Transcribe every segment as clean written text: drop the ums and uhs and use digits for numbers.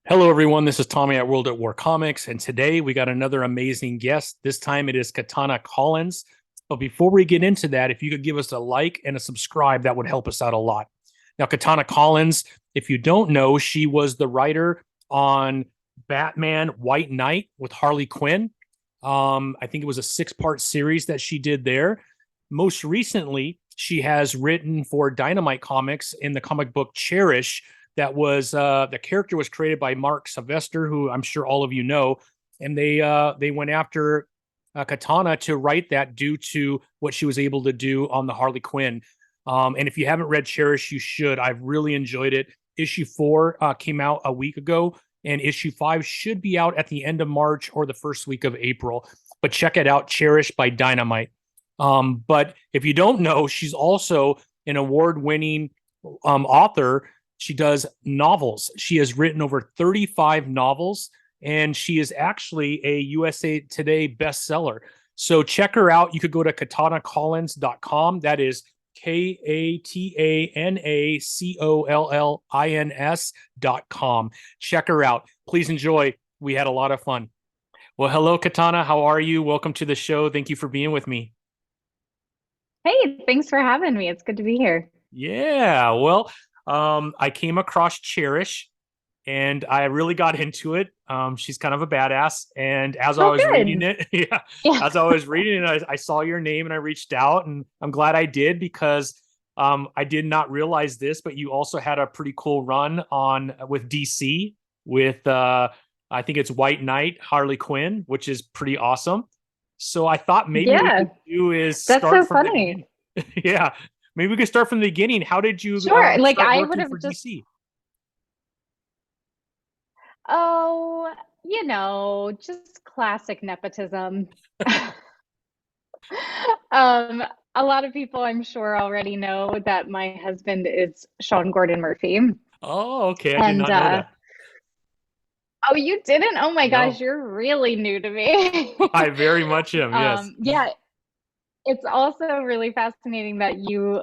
Hello, everyone. This is Tommy at World at War Comics, and today we got another amazing guest. This time it is Katana Collins. But before we get into that, if you could give us a like and a subscribe, that would help us out a lot. Now, Katana Collins, if you don't know, she was the writer on Batman White Knight with Harley Quinn. I think it was a six-part series that she did there. Most recently, she has written for Dynamite Comics in the comic book Cherish, that was the character was created by Mark Sylvester, who I'm sure all of you know, and they went after Katana to write that due to what she was able to do on the Harley Quinn. And if you haven't read Cherish, you should. I've really enjoyed it. Issue 4 came out a week ago, and issue 5 should be out at the end of March or the first week of April. But check it out, Cherish by Dynamite. But if you don't know, she's also an award-winning author. She does novels. She has written over 35 novels, and she is actually a USA Today bestseller. So check her out. You could go to katanacollins.com. That is KatanaCollins.com. Check her out. Please enjoy. We had a lot of fun. Well, hello, Katana. How are you? Welcome to the show. Thank you for being with me. Hey, thanks for having me. It's good to be here. Yeah, well, I came across Cherish and I really got into it. She's kind of a badass. And as I Oh, was reading good. it, yeah, Yeah. as I was reading it, I saw your name and I reached out, and I'm glad I did because I did not realize this, but you also had a pretty cool run on with DC with I think it's White Knight, Harley Quinn, which is pretty awesome. So I thought maybe what we Yeah, could do is that's start so from the beginning. funny. Yeah, maybe we could start from the beginning. How did you Sure. Like start I would working have for just, DC? oh, just classic nepotism. Um, a lot of people I'm sure already know that my husband is Sean Gordon Murphy. Oh, okay. I did And not know that. oh, you didn't? Oh my gosh, No, you're really new to me. I very much am. Yes. Yeah, it's also really fascinating that you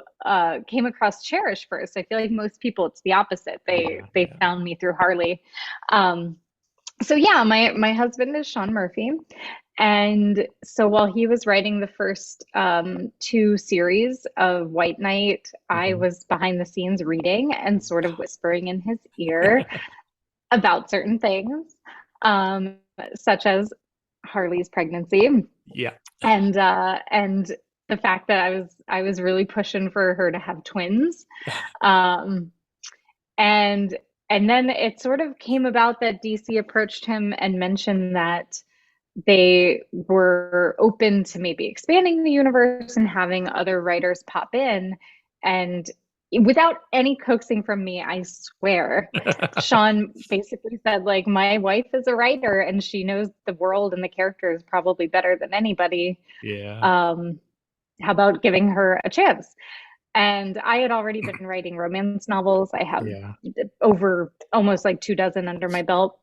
came across Cherish first. I feel like most people, it's the opposite. They Yeah. they Yeah. found me through Harley. Um, so yeah, my husband is Sean Murphy, and so while he was writing the first two series of White Knight, I Mhm. was behind the scenes reading and sort of whispering in his ear about certain things, um, such as Harley's pregnancy Yeah. and the fact that I was really pushing for her to have twins. Um, and and then it sort of came about that DC approached him and mentioned that they were open to maybe expanding the universe and having other writers pop in. And without any coaxing from me, I swear, Sean basically said, like, my wife is a writer and she knows the world and the characters probably better than anybody. Yeah. Um, how about giving her a chance? And I had already been writing romance novels. I have Yeah. over almost like 2 dozen under my belt.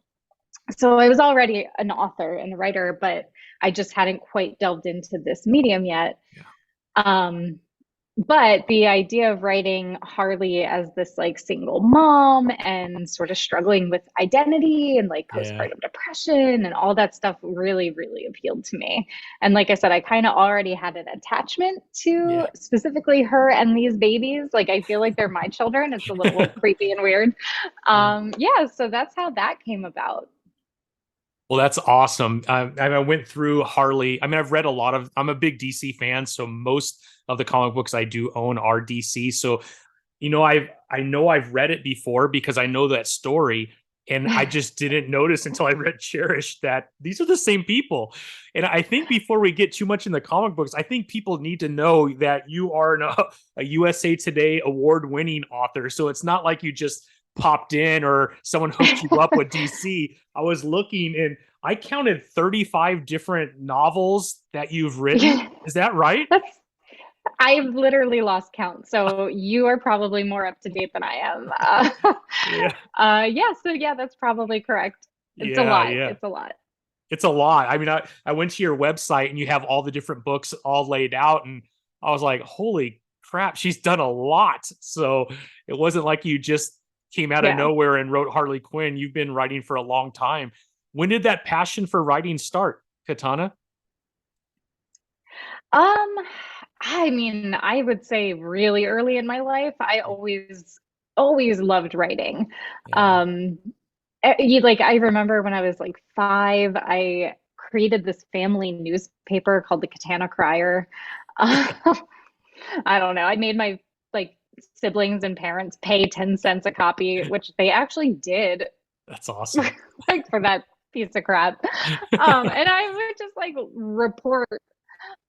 So I was already an author and a writer, but I just hadn't quite delved into this medium yet. Yeah. Um, but the idea of writing Harley as this like single mom and sort of struggling with identity and like Yeah. postpartum depression and all that stuff really, really appealed to me. And like I said, I kind of already had an attachment to Yeah. specifically her and these babies. Like I feel like they're my children. It's a little creepy and weird. Yeah. Yeah, so that's how that came about. Well, that's awesome. I went through Harley. I mean, I've read a lot of. I'm a big DC fan, so most of the comic books I do own are DC. So, I know I've read it before because I know that story, and I just didn't notice until I read Cherish that these are the same people. And I think before we get too much in the comic books, I think people need to know that you are a USA Today award-winning author. So it's not like you just popped in or someone hooked you up with DC. I was looking and I counted 35 different novels that you've written. Yeah, Is that right? that's I've literally lost count. So you are probably more up to date than I am. Yeah. Yeah, so yeah, that's probably correct. It's a Yeah. lot. Yeah. It's a lot. It's a lot. I mean, I went to your website and you have all the different books all laid out, and I was like, holy crap, she's done a lot. So it wasn't like you just came out of Yeah. nowhere and wrote Harley Quinn. You've been writing for a long time. When did that passion for writing start, Katana? Um, I mean, I would say really early in my life, I always loved writing. Yeah. Um, like I remember when I was like 5, I created this family newspaper called the Katana Crier. I don't know. I made my like siblings and parents pay 10 cents a copy, which they actually did That's awesome. like for that piece of crap. And I would just like report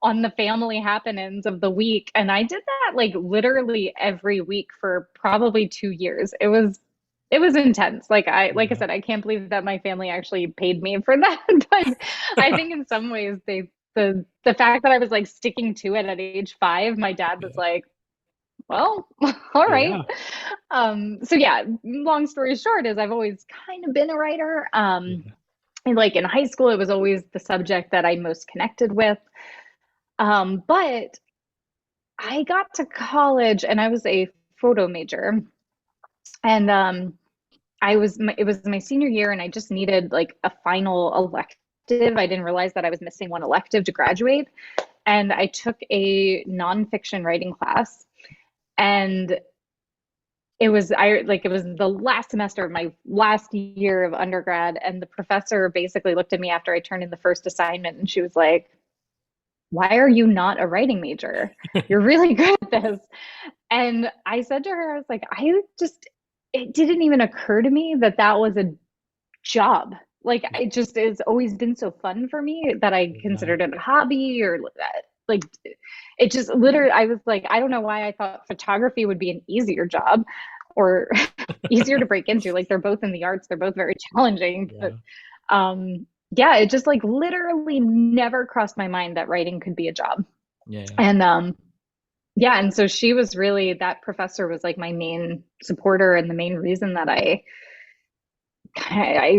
on the family happenings of the week. And I did that like literally every week for probably 2 years. It was intense. Like I Yeah. said, I can't believe that my family actually paid me for that. But I think in some ways the fact that I was like sticking to it at age 5, my dad was Yeah. like, well, all right. Yeah. So yeah, long story short is I've always kind of been a writer. Yeah. And like in high school, it was always the subject that I most connected with. But I got to college and I was a photo major. And it was my senior year and I just needed like a final elective. I didn't realize that I was missing one elective to graduate. And I took a nonfiction writing class. And it was the last semester of my last year of undergrad. And the professor basically looked at me after I turned in the first assignment and she was like, why are you not a writing major? You're really good at this. And I said to her, I was like, it didn't even occur to me that that was a job. Like, it's always been so fun for me that I Yeah. considered it a hobby or like, it just literally, I was like, I don't know why I thought photography would be an easier job or easier to break into. Like, they're both in the arts, they're both very challenging. But Yeah. yeah, it just like literally never crossed my mind that writing could be a job. Yeah. And yeah, and so she was really that professor was like my main supporter and the main reason that I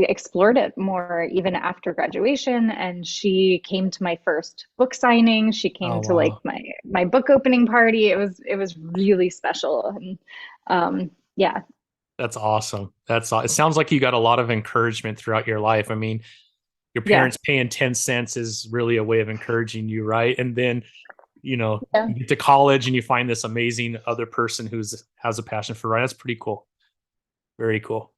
explored it more even after graduation. And she came to my first book signing. She Oh came to like wow. my book opening party. It was really special. And yeah, That's awesome. It sounds like you got a lot of encouragement throughout your life. I mean, your yeah, parents paying 10 cents is really a way of encouraging you, right? And then, yeah. you get to college and you find this amazing other person who's has a passion for writing. That's pretty cool. Very cool.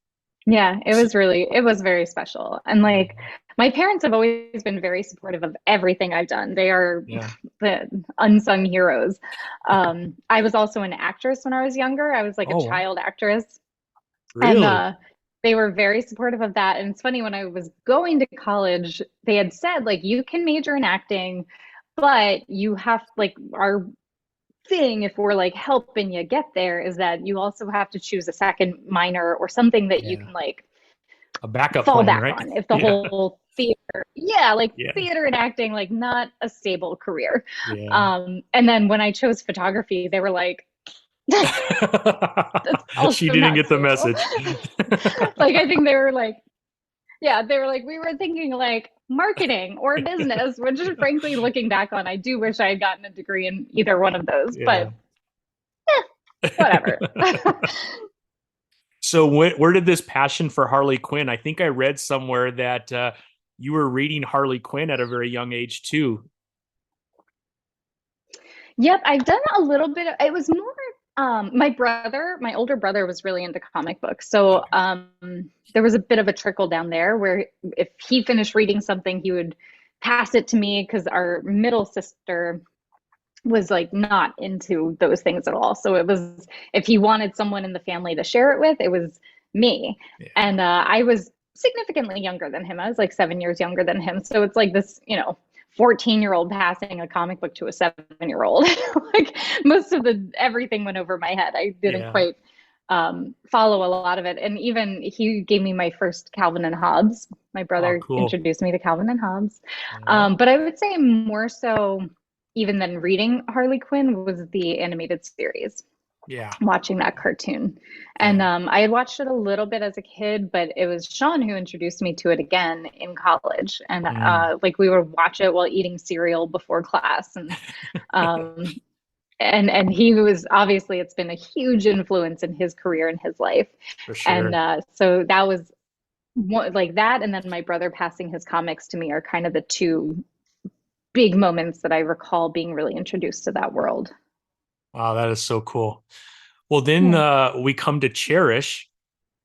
Yeah, So, it was very special. And like my parents have always been very supportive of everything I've done. They are yeah. the unsung heroes. I was also an actress when I was younger. I was like a Oh, wow. child actress. And Really? they were very supportive of that. And it's funny, when I was going to college, they had said, like, you can major in acting, but you have, like, our thing, if we're like helping you get there, is that you also have to choose a second minor or something that you Yeah. can like A backup fall plan, back right? on if the Yeah. whole theater, yeah, like Yeah. theater and acting, like not a stable career. Yeah. And then when I chose photography, they were like, that's She also didn't not get the stable. message. Like I think they were like, yeah, they were like, we were thinking like marketing or business, which frankly, looking back on, I do wish I had gotten a degree in either one of those, Yeah. but whatever. So where did this passion for Harley Quinn? I think I read somewhere that you were reading Harley Quinn at a very young age too. Yep, I've done a little bit of, it was more my older brother was really into comic books. So there was a bit of a trickle down there where if he finished reading something, he would pass it to me because our middle sister was like not into those things at all. So it was, if he wanted someone in the family to share it with, it was me. Yeah. And I was significantly younger than him. I was like 7 years younger than him. So it's like this, 14-year-old passing a comic book to a 7-year-old. Like most of the everything went over my head. I didn't Yeah. quite follow a lot of it. And even he gave me my first Calvin and Hobbes. My Oh, brother cool. introduced me to Calvin and Hobbes. Yeah. But I would say more so even than reading Harley Quinn was the animated series, Yeah. watching that cartoon. And Yeah. I had watched it a little bit as a kid, but it was Sean who introduced me to it again in college. And Mm. like we would watch it while eating cereal before class. And um, and he was obviously, it's been a huge influence in his career and his life. For And sure. so that was one, like that, and then my brother passing his comics to me are kind of the two big moments that I recall being really introduced to that world. Wow, that is so cool. Well, then Yeah. we come to Cherish.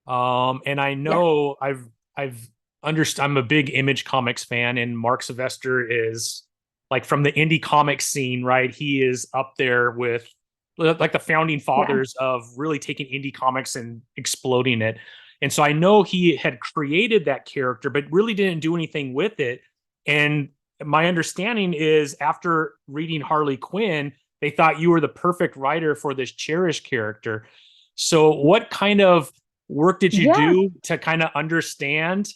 And I Yes. know I've understood, I'm a big Image Comics fan, and Mark Sylvester is like from the indie comic scene, right? He is up there with like the founding Yeah. fathers of really taking indie comics and exploding it. And so I know he had created that character, but really didn't do anything with it. And my understanding is after reading Harley Quinn, they thought you were the perfect writer for this Cherish character. So what kind of work did you Yeah. do to kind of understand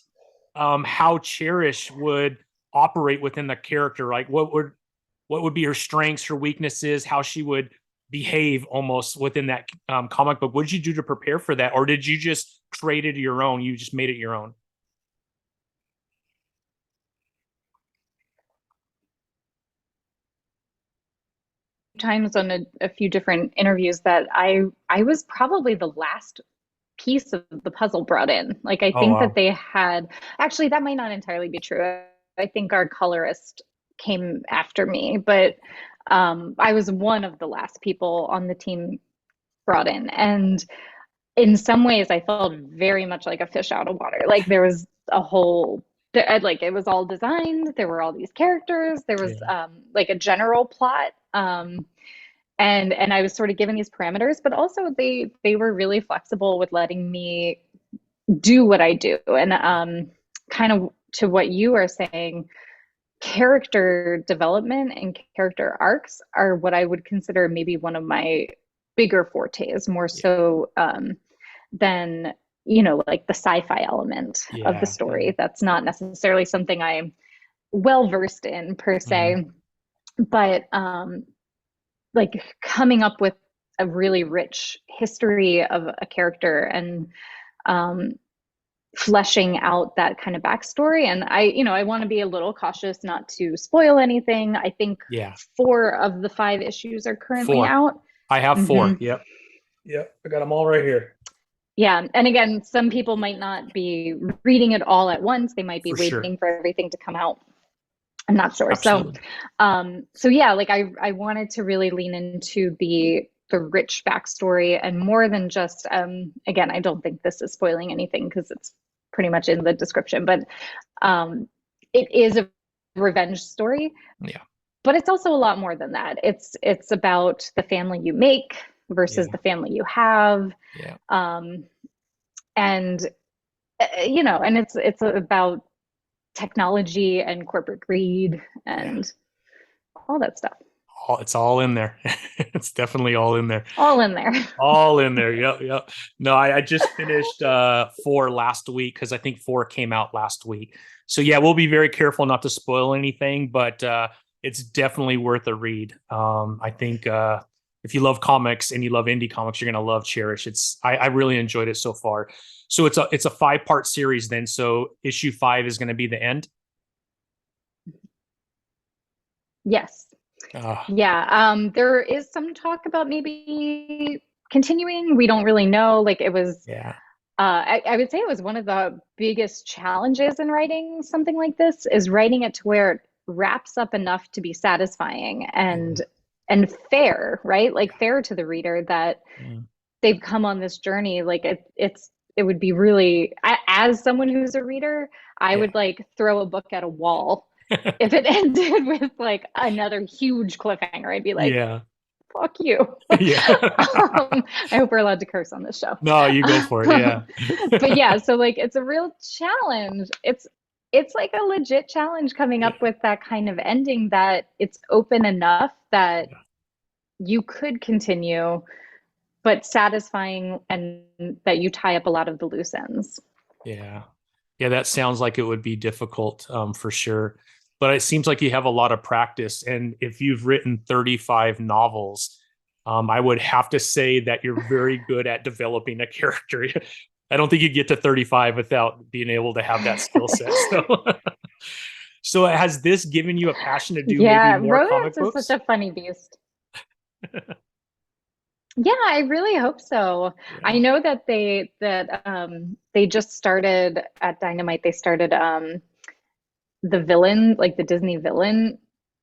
how Cherish would operate within the character? Like what would be her strengths, her weaknesses, how she would behave almost within that comic book? What did you do to prepare for that, or did you just create it your own? You just made it your own? Times on a few different interviews that I was probably the last piece of the puzzle brought in. Like I Oh think that wow, they had, actually that might not entirely be true. I think our colorist came after me, but I was one of the last people on the team brought in. And in some ways I felt very much like a fish out of water. Like there was a whole, like it was all designed, there were all these characters, there was yeah, like a general plot. And I was sort of given these parameters, but also they were really flexible with letting me do what I do. And kind of to what you are saying, character development and character arcs are what I would consider maybe one of my bigger fortes, more yeah, so than, like the sci-fi element of the yeah, yeah. story. That's not necessarily something I'm well versed in per Mhm. se, but like coming up with a really rich history of a character and um, fleshing out that kind of backstory. And I want to be a little cautious not to spoil anything. I think Yeah. 4 of the 5 issues are currently Four. out. I have Hmm. four. Yep. Yep. I got them all right here. Yeah. And again, some people might not be reading it all at once. They might be For sure. waiting for everything to come out. I'm not sure. So, Absolutely. so yeah, like I wanted to really lean into the rich backstory and more than just, again, I don't think this is spoiling anything because it's pretty much in the description, but um, it is a revenge story, Yeah. but it's also a lot more than that. It's about the family you make versus Yeah. the family you have, Yeah. um, and and it's about technology and corporate greed Yeah. and all that stuff. It's all in there. It's definitely all in there. All in there. All in there. Yep. Yep. No, I just finished four last week because I think four came out last week. So yeah, we'll be very careful not to spoil anything, but it's definitely worth a read. I think if you love comics and you love indie comics, you're gonna love Cherish. I really enjoyed it so far. So it's a 5-part series then. So issue 5 is gonna be the end. Yes. Uh, Yeah. There is some talk about maybe continuing. We don't really know. Like it was, yeah. I would say it was one of the biggest challenges in writing something like this is writing it to where it wraps up enough to be satisfying Yeah. and fair, right? Like fair to the reader that Yeah. they've come on this journey. Like it would be really, as someone who's a reader, I Yeah. would like throw a book at a wall if it ended with like another huge cliffhanger. I'd be like, Yeah. fuck you. Yeah. I hope we're allowed to curse on this show. No, you go for it. Yeah. But yeah, so like it's a real challenge. It's like a legit challenge coming Yeah. up with that kind of ending that it's open enough that you could continue, but satisfying and that you tie up a lot of the loose ends. Yeah. Yeah, that sounds like it would be difficult for sure. But it seems like you have a lot of practice. And if you've written 35 novels, I would have to say that you're very good at developing a character. I don't think you get to 35 without being able to have that skill set. So, so has this given you a passion to do maybe Yeah, more romance comic is such books? a funny beast. Yeah, I really hope so. I Yeah. know that they just started at Dynamite, they started the villain, like the Disney villain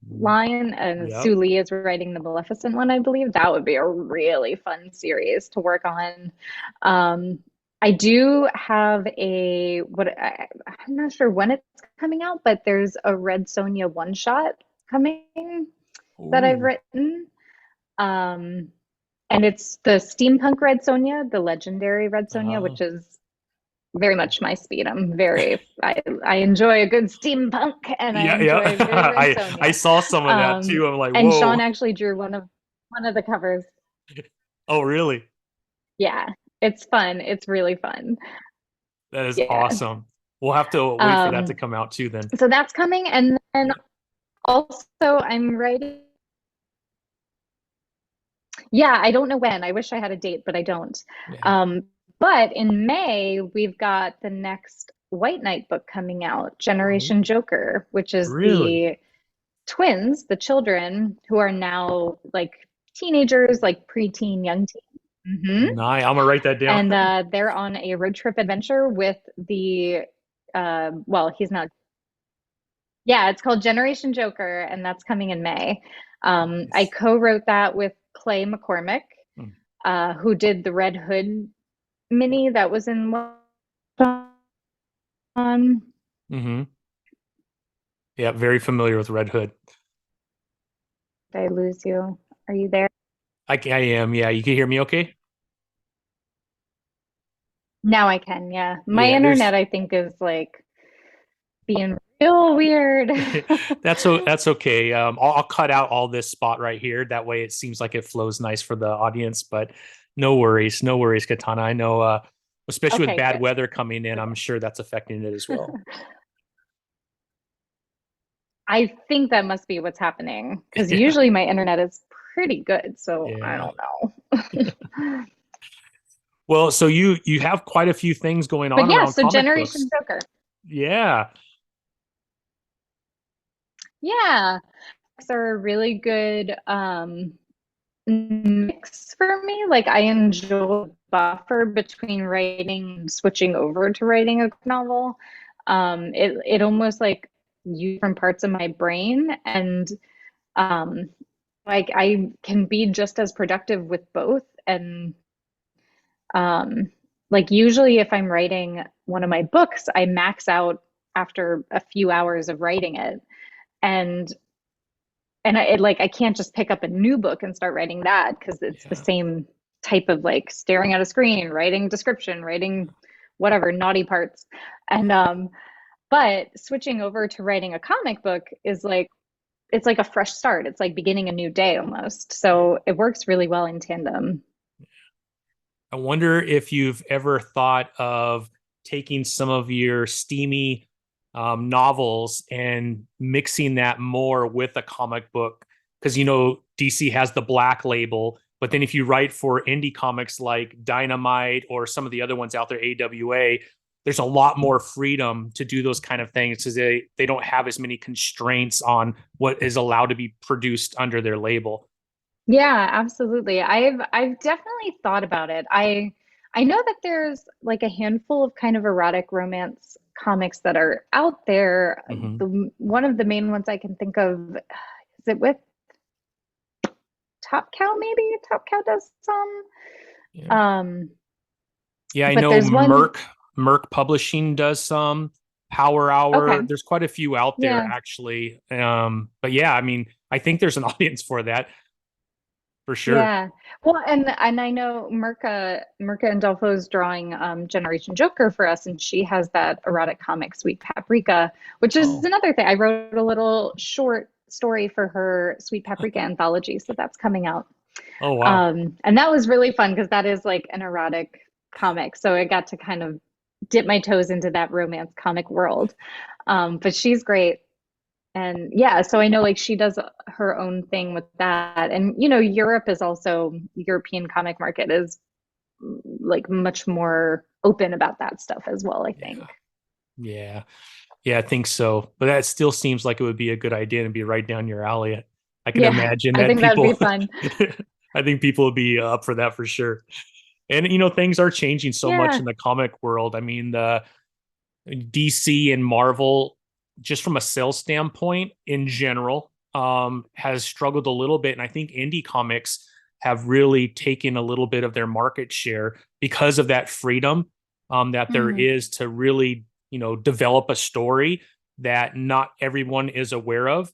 Mm. line, and Yep. Sue Lee is writing the Maleficent one, I believe. That would be a really fun series to work on. I do have I'm not sure when it's coming out, but there's a Red Sonja one shot coming that I've Ooh. written. Um, and it's the steampunk Red Sonja, the legendary Red Sonja, Uh, which is very much my speed. I enjoy a good steampunk and I yeah, enjoy a good yeah. Red I Sonja. saw some of that Um, too. I'm like, and whoa. Sean actually drew one of the covers. Oh, really? Yeah, it's fun. It's really fun. That is Yeah. awesome. We'll have to wait for that to Um, come out too then. so that's coming, and then Yeah. also I'm writing. Yeah, I don't know when. I wish I had a date, but I don't. Yeah. Um, but in May, we've got the next White Knight book coming out, Oh, Generation Joker, which is really? the twins, the children who are now like teenagers, like preteen, young teen. Nice. I'm gonna write that down. And they're on a road trip adventure with well, he's not, yeah, it's called Generation Joker, and that's coming in May. I Nice. co-wrote that with Clay McCormick, Mm. who did the Red Hood mini that was in on. Mm-hmm. Yeah, very familiar with Red Hood. Did I lose you? Are you there? I am. Yeah, you can hear me okay? Now I can, yeah. My Yeah, there's internet, I think, is like being real weird. that's okay. I'll cut out all this spot right here. That way it seems like it flows nice for the audience, but no worries, Katana. I know especially with Okay, bad good. weather coming in, I'm Okay. sure that's affecting it as well. I think that must be what's happening because usually my internet is pretty good, so I Yeah. don't know. Well, so you have quite a few things going But on yeah, around so comic Generation books. Joker. Yeah. Yeah, books are a really good mix for me. Like I enjoy buffer between writing and switching over to writing a novel. It almost like use different parts of my brain, and um like I can be just as productive with both. And um like usually if I'm writing one of my books, I max out after a few hours of writing it. And I can't just pick up a new book and start writing that because it's the Yeah. same type of like staring at a screen, writing description, writing whatever naughty parts. And but switching over to writing a comic book is like it's like a fresh start. It's like beginning a new day almost. So it works really well in tandem. I wonder if you've ever thought of taking some of your steamy novels and mixing that more with a comic book. Because, DC has the black label. But then if you write for indie comics like Dynamite or some of the other ones out there, AWA, there's a lot more freedom to do those kind of things because they don't have as many constraints on what is allowed to be produced under their label. Yeah, absolutely. I've definitely thought about it. I know that there's like a handful of kind of erotic romance comics that are out there. Mm-hmm. The one of the main ones I can think of, is it with Top Cow maybe? Top Cow does some. Yeah. Um, Yeah, I but know there's one. Merc Publishing does some Power Hour. Okay. There's quite a few out there Yeah. actually. But yeah, I mean, I think there's an audience for that for sure. Yeah. Well, and I know Mirka Andolfo's drawing Generation Joker for us, and she has that erotic comic Sweet Paprika, which is Oh, another thing. I wrote a little short story for her Sweet Paprika anthology, so that's coming out. oh wow. And that was really fun because that is like an erotic comic. So I got to kind of dip my toes into that romance comic world. But she's great. And yeah, so I know like she does her own thing with that. And Europe is also European comic market is like much more open about that stuff as well, I Yeah. think. Yeah. Yeah, I think so. But that still seems like it would be a good idea and be right down your alley. I can Yeah, imagine I that think that'd be people, fun. I think people would be up for that for sure. And things are changing so much Yeah. in the comic world. I mean, the DC and Marvel, just from a sales standpoint in general, has struggled a little bit. And I think indie comics have really taken a little bit of their market share because of that freedom that there Mm. is to really, develop a story that not everyone is aware of.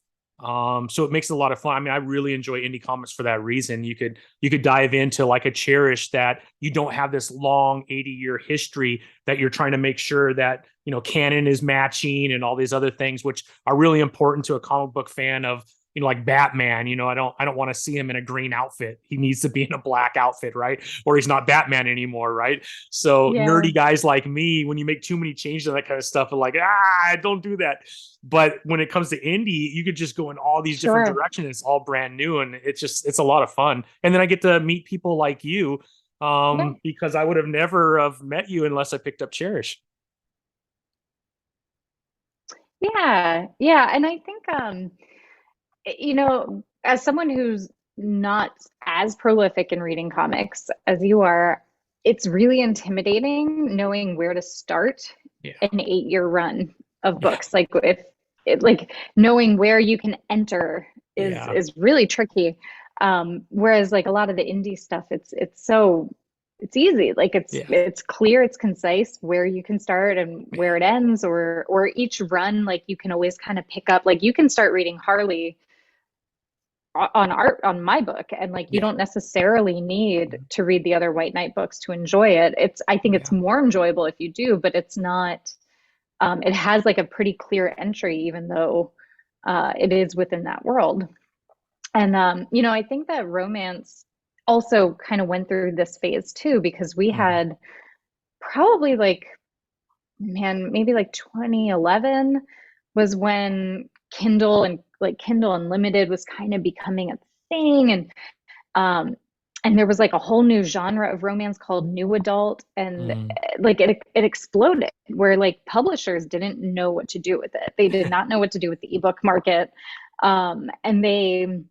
So it makes it a lot of fun. I mean, I really enjoy indie comics for that reason. You could dive into like a Cherish that you don't have this long 80-year history that you're trying to make sure that canon is matching and all these other things, which are really important to a comic book fan of like Batman. I don't want to see him in a green outfit. He needs to be in a black outfit, right? Or he's not Batman anymore, right? So Yeah, nerdy guys like me, when you make too many changes and that kind of stuff, are like, don't do that. But when it comes to indie, you could just go in all these different sure. directions. It's all brand new, and it's a lot of fun. And then I get to meet people like you, Yeah. because I would have never have met you unless I picked up Cherish. Yeah. Yeah. And I think as someone who's not as prolific in reading comics as you are, it's really intimidating knowing where to start Yeah, an 8-year run of yeah, books. Like if it, like knowing where you can enter is yeah, is really tricky. Whereas like a lot of the indie stuff, it's easy. Like yeah, it's clear, it's concise where you can start and where it ends, or each run, like you can always kind of pick up. Like you can start reading Harley on my book, and like you yeah, don't necessarily need to read the other White Knight books to enjoy it. I think it's yeah, more enjoyable if you do, but it's not it has like a pretty clear entry, even though it is within that world. And I think that romance also kind of went through this phase too, because we mhm, had probably like, man, maybe like 2011 was when Kindle Unlimited was kind of becoming a thing. Um, and there was like a whole new genre of romance called new adult, and mhm. like it exploded, where like publishers didn't know what to do with it. They did not know what to do with the ebook market. And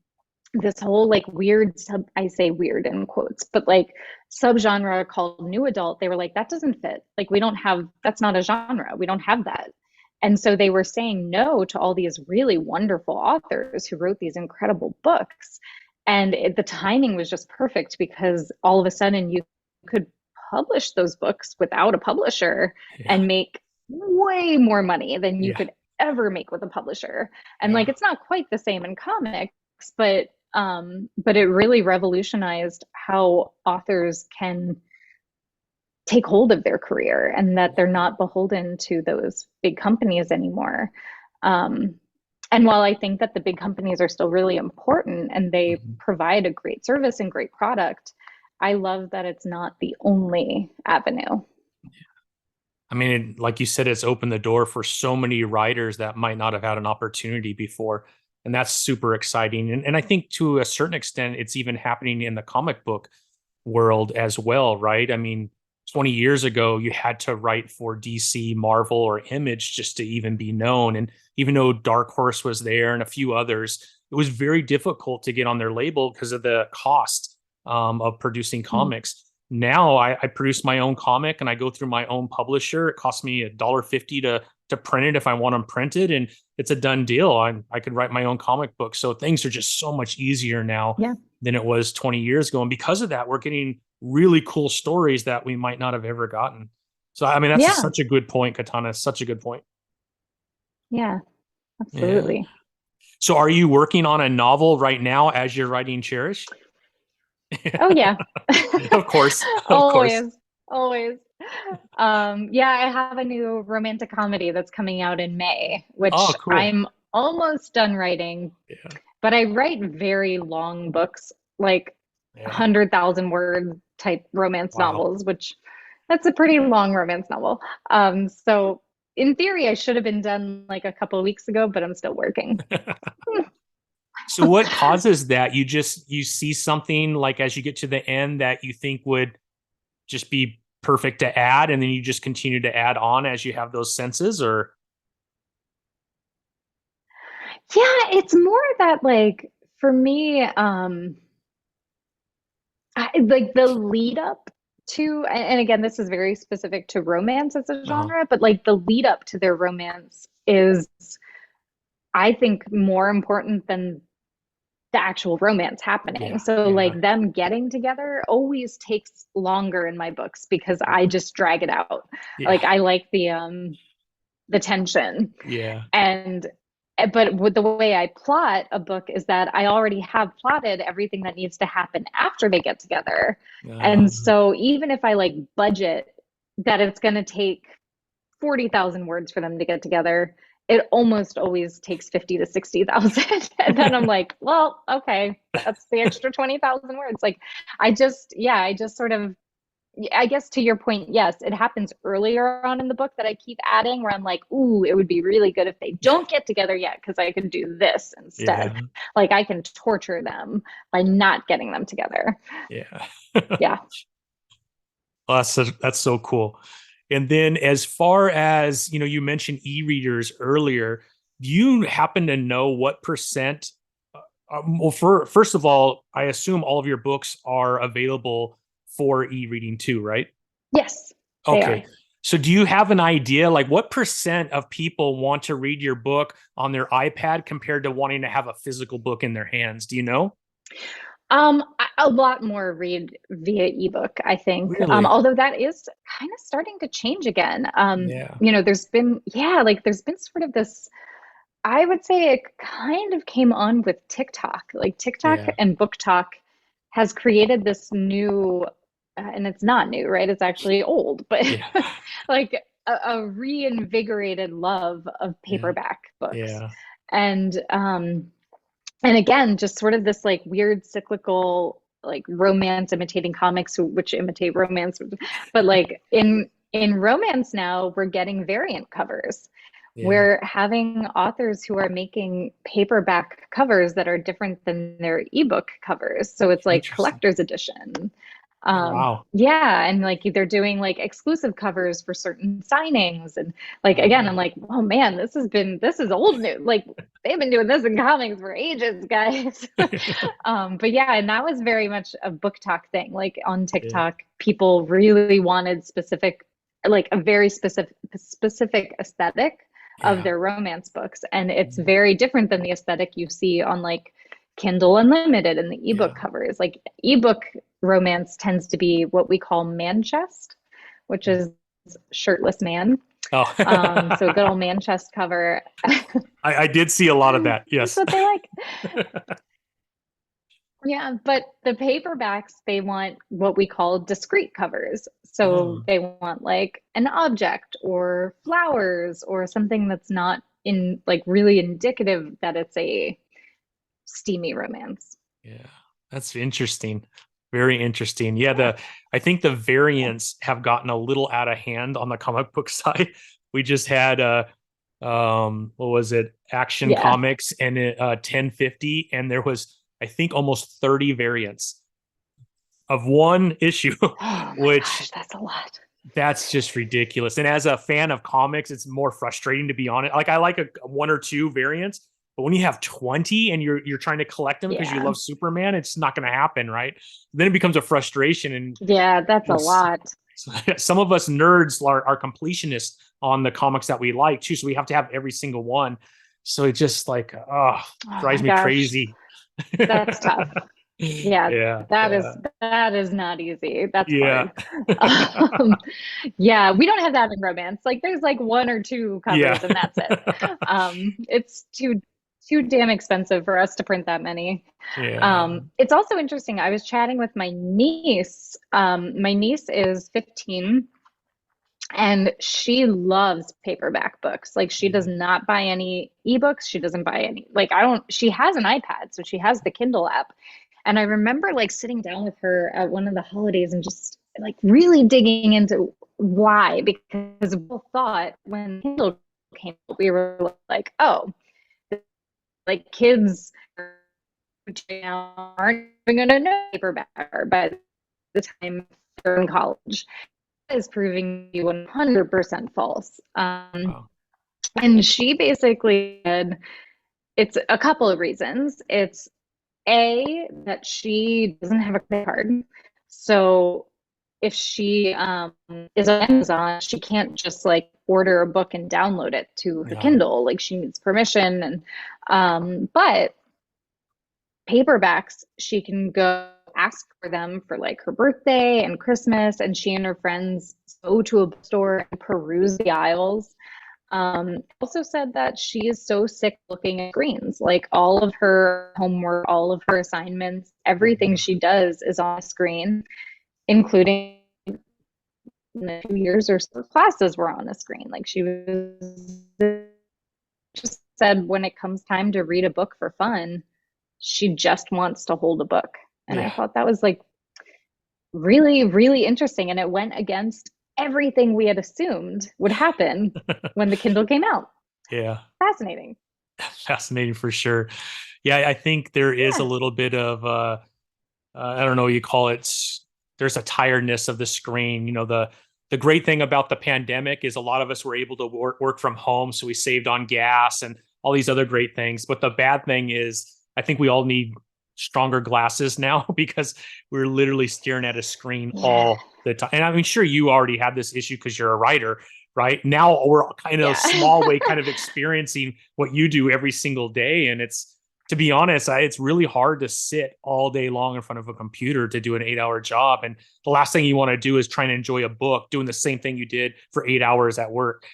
this whole like weird sub, I say weird in quotes, but like subgenre called new adult, they were like, that doesn't fit. Like we don't have, that's not a genre. We don't have that. And so they were saying no to all these really wonderful authors who wrote these incredible books. And the timing was just perfect, because all of a sudden you could publish those books without a publisher Yeah, and make way more money than you yeah, could ever make with a publisher. And yeah, like it's not quite the same in comics, but it really revolutionized how authors can take hold of their career, and that they're not beholden to those big companies anymore. Um, and while I think that the big companies are still really important and they mhm. provide a great service and great product, I love that it's not the only avenue. I mean, like you said, it's opened the door for so many writers that might not have had an opportunity before. And that's super exciting. And I think to a certain extent, it's even happening in the comic book world as well, right? I mean, 20 years ago, you had to write for DC, Marvel, or Image just to even be known. And even though Dark Horse was there and a few others, it was very difficult to get on their label because of the cost of producing Mm. comics. Now I produce my own comic and I go through my own publisher. It costs me $1.50 to print it if I want them printed, and it's a done deal. I could write my own comic book. So things are just so much easier now Yeah. than it was 20 years ago. And because of that, we're getting really cool stories that we might not have ever gotten. So I mean, Yeah. such a good point, Katana. Such a good point. Yeah. Yeah. Absolutely. So are you working on a novel right now as you're writing Cherish? Oh yeah. Of course. Of course. Always. Always. Yeah, I have a new romantic comedy that's coming out in May, Oh, which cool. I'm almost done writing, Yeah. but I write very long books, like Yeah. 100,000 word type romance Wow. novels, which that's a pretty long romance novel. So in theory, I should have been done like a couple of weeks ago, but I'm still working. So what causes that? You see something like as you get to the end that you think would just be perfect to add, and then you just continue to add on as you have those senses, or Yeah, it's more that like for me, like the lead up to, and again, this is very specific to romance as a Uh-huh. genre, but like the lead up to their romance is, I think, more important than the actual romance happening. Yeah, So yeah, like them getting together always takes longer in my books because I just drag it out. yeah, Like I like the tension. yeah. And but with the way I plot a book is that I already have plotted everything that needs to happen after they get together. And so even if I like budget that it's going to take 40,000 words for them to get together, it almost always takes 50 to 60,000. And then I'm like, well, okay, that's the extra 20,000 words. Like I just sort of, I guess to your point, yes, it happens earlier on in the book that I keep adding where I'm like, ooh, it would be really good if they don't get together yet because I could do this instead. Yeah, Like I can torture them by not getting them together. yeah. Yeah. Well, that's so cool. And then as far as, you mentioned e-readers earlier, do you happen to know what percent? Well, first of all, I assume all of your books are available for e-reading too, right? Yes, they are. Okay. So do you have an idea, like what percent of people want to read your book on their iPad compared to wanting to have a physical book in their hands? Do you know? A lot more read via ebook, I think. Really? Although that is kind of starting to change again. Yeah. There's been, yeah, like there's been sort of this, I would say it kind of came on with TikTok. Like TikTok Yeah. and Book Talk has created this new, and it's not new, right? It's actually old, but Yeah. like a reinvigorated love of Yeah. paperback books. Yeah. And and again, just sort of this like weird cyclical like romance imitating comics which imitate romance, but like in romance now we're getting variant covers. Yeah. We're having authors who are making paperback covers that are different than their ebook covers. So it's like Interesting. collector's edition. Oh, wow. Yeah, and like they're doing like exclusive covers for certain signings. And like again, I'm like, oh man, this is old news. Like they've been doing this in comics for ages, guys. But yeah, and that was very much a book talk thing. Like on Yeah. TikTok, people really wanted specific, like a very specific aesthetic of Yeah. their romance books. And it's very different than the aesthetic you see on like Kindle Unlimited and the ebook Yeah. covers. Like ebook romance tends to be what we call man chest, which is shirtless man. Oh. So a good old man chest cover. I did see a lot of that. That's Yes. what they like. Yeah, but the paperbacks, they want what we call discrete covers. So Oh, they want like an object or flowers or something that's not in like really indicative that it's a steamy romance. yeah. That's interesting. Very interesting. Yeah, I think the variants have gotten a little out of hand on the comic book side. We just had what was it? Action Yeah. Comics and 1050, and there was, I think, almost 30 variants of one issue, Oh my which gosh, that's a lot. that's just ridiculous. And as a fan of comics, it's more frustrating, to be honest. Like I like a one or two variants, but when you have 20 and you're trying to collect them because you Yeah. love Superman, it's not going to happen, right? Then it becomes a frustration. And Yeah, that's a lot. some of us nerds are completionists on the comics that we like too, so we have to have every single one. So it just like Oh drives my me gosh, crazy. that's tough. Yeah, Yeah, that is not easy. That's yeah, hard. Um, yeah, we don't have that in romance. Like there's like one or two yeah, covers and that's it. It's too damn expensive for us to print that many. yeah, It's also interesting. I was chatting with my niece. My niece is 15 and she loves paperback books. Like she does yeah. not buy any ebooks. She doesn't buy any, like I don't, she has an iPad, so she has the Kindle app. And I remember like sitting down with her at one of the holidays and just like really digging into why, because we thought when Kindle came, we were like, oh, like kids aren't even going to know paperback by the time they're in college. Is proving to be 100% false. Wow. And she basically said it's a couple of reasons. It's that she doesn't have a credit card. So if she is on Amazon, she can't just like order a book and download it to her Yeah. Kindle. Like she needs permission. And but paperbacks, she can go ask for them for like her birthday and Christmas, and she and her friends go to a bookstore and peruse the aisles. Also said that she is so sick looking at screens. Like all of her homework, all of her assignments, everything she does is on a screen, including the 2 years or so classes were on a screen. Like she was just said when it comes time to read a book for fun, she just wants to hold a book. And I Yeah. thought that was like really, really interesting. And it went against everything we had assumed would happen when the Kindle came out. Yeah. Fascinating. Fascinating for sure. Yeah, I think there is a Yeah. little bit of I don't know what you call it. There's a tiredness of the screen. The great thing about the pandemic is a lot of us were able to work from home, so we saved on gas and all these other great things. But the bad thing is, I think we all need stronger glasses now because we're literally staring at a screen Yeah. all the time. And I mean, sure, you already have this issue because you're a writer, right? Now we're kind of Yeah. small way kind of experiencing what you do every single day, and it's to be honest, it's really hard to sit all day long in front of a computer to do an 8 hour job. And the last thing you want to do is try and enjoy a book doing the same thing you did for 8 hours at work.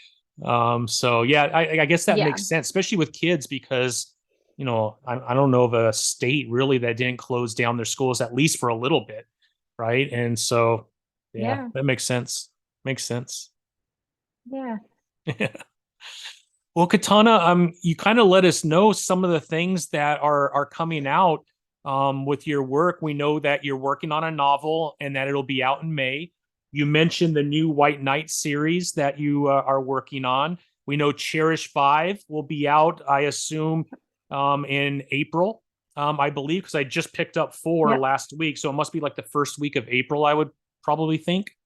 So yeah, I guess that Yeah. makes sense, especially with kids, because I don't know of a state really that didn't close down their schools at least for a little bit, right? And so yeah, Yeah. that makes sense. Makes sense. Yeah. Well, Katana, you kind of let us know some of the things that are coming out with your work. We know that you're working on a novel and that it'll be out in May. You mentioned the new White Knight series that you are working on. We know Cherish 5 will be out, I assume, in April, I believe, because I just picked up 4 Yep. last week. So it must be like the first week of April, I would probably think.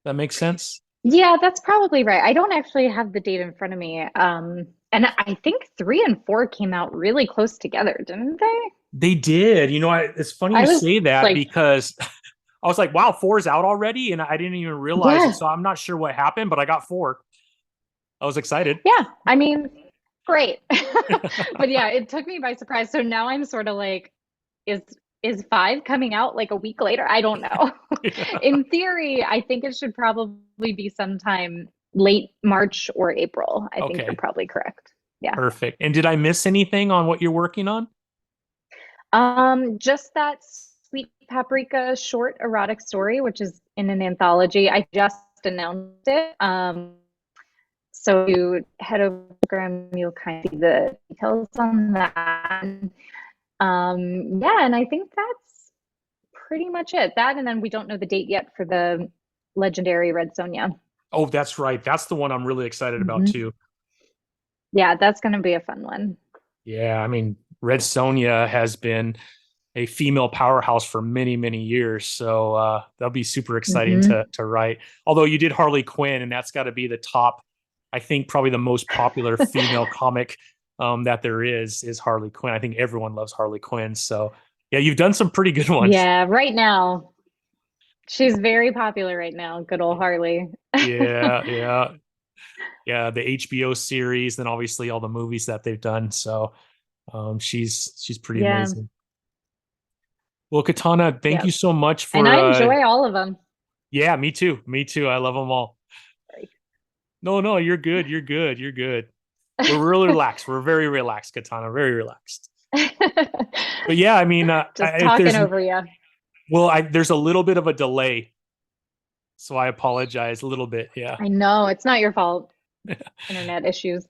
That makes sense. Yeah, that's probably right. I don't actually have the date in front of me. And I think 3 and 4 came out really close together, didn't they? They did. It's funny I you was say that like, because I was like, wow, 4's out already. And I didn't even realize it. yeah, So I'm not sure what happened, but I got 4. I was excited. yeah. I mean, great. But yeah, it took me by surprise. So now I'm sort of like, is is 5 coming out like a week later? I don't know. Yeah. In theory, I think it should probably be sometime late March or April. I think you're Okay. probably correct. Yeah. Perfect. And did I miss anything on what you're working on? Just that Sweet Paprika short erotic story, which is in an anthology. I just announced it. So you head over to Instagram, you'll kind of see the details on that. Yeah, and I think that's pretty much it. That, and then we don't know the date yet for the legendary Red Sonja. Oh, that's right. That's the one I'm really excited about Mhm. too. Yeah, that's going to be a fun one. Yeah. I mean, Red Sonja has been a female powerhouse for many, many years. So that'll be super exciting Hmm. to write. Although you did Harley Quinn, and that's got to be the top, I think probably the most popular female comic that there is Harley Quinn. I think everyone loves Harley Quinn. So yeah, you've done some pretty good ones. Yeah, right now. She's very popular right now. Good old Harley. Yeah, yeah, yeah. The HBO series, then obviously all the movies that they've done. So she's pretty Yeah, amazing. Well, Katana, thank yeah. you so much And for I enjoy all of them. yeah, me too. Me too. I love them all. Sorry. No, no, you're good. You're good. You're good. We're really relaxed. We're very relaxed, Katana. Very relaxed. But yeah, I mean, Just if talking there's over you. there's a little bit of a delay, so I apologize a little bit. Yeah, I know it's not your fault. Internet issues.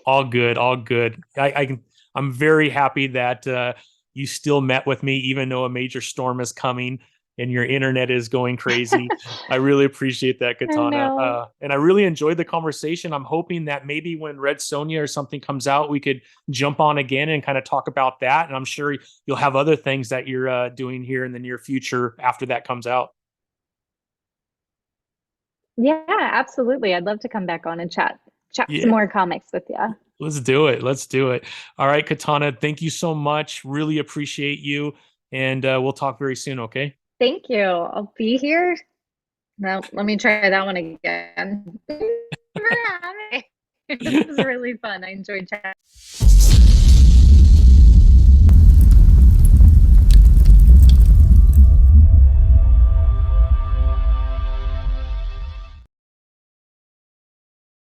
all good, all good. I'm very happy that you still met with me, even though a major storm is coming and your internet is going crazy. I really appreciate that, I Katana. know. And I really enjoyed the conversation. I'm hoping that maybe when Red Sonja or something comes out, we could jump on again and kind of talk about that. And I'm sure you'll have other things that you're doing here in the near future after that comes out. Yeah, absolutely. I'd love to come back on and chat. chat Yeah. some more comics with you. Let's do it. Let's do it. All right, Katana, thank you so much. Really appreciate you. And we'll talk very soon, okay? Thank you. I'll be here. Now, let me try that one again. This is really fun. I enjoyed chatting.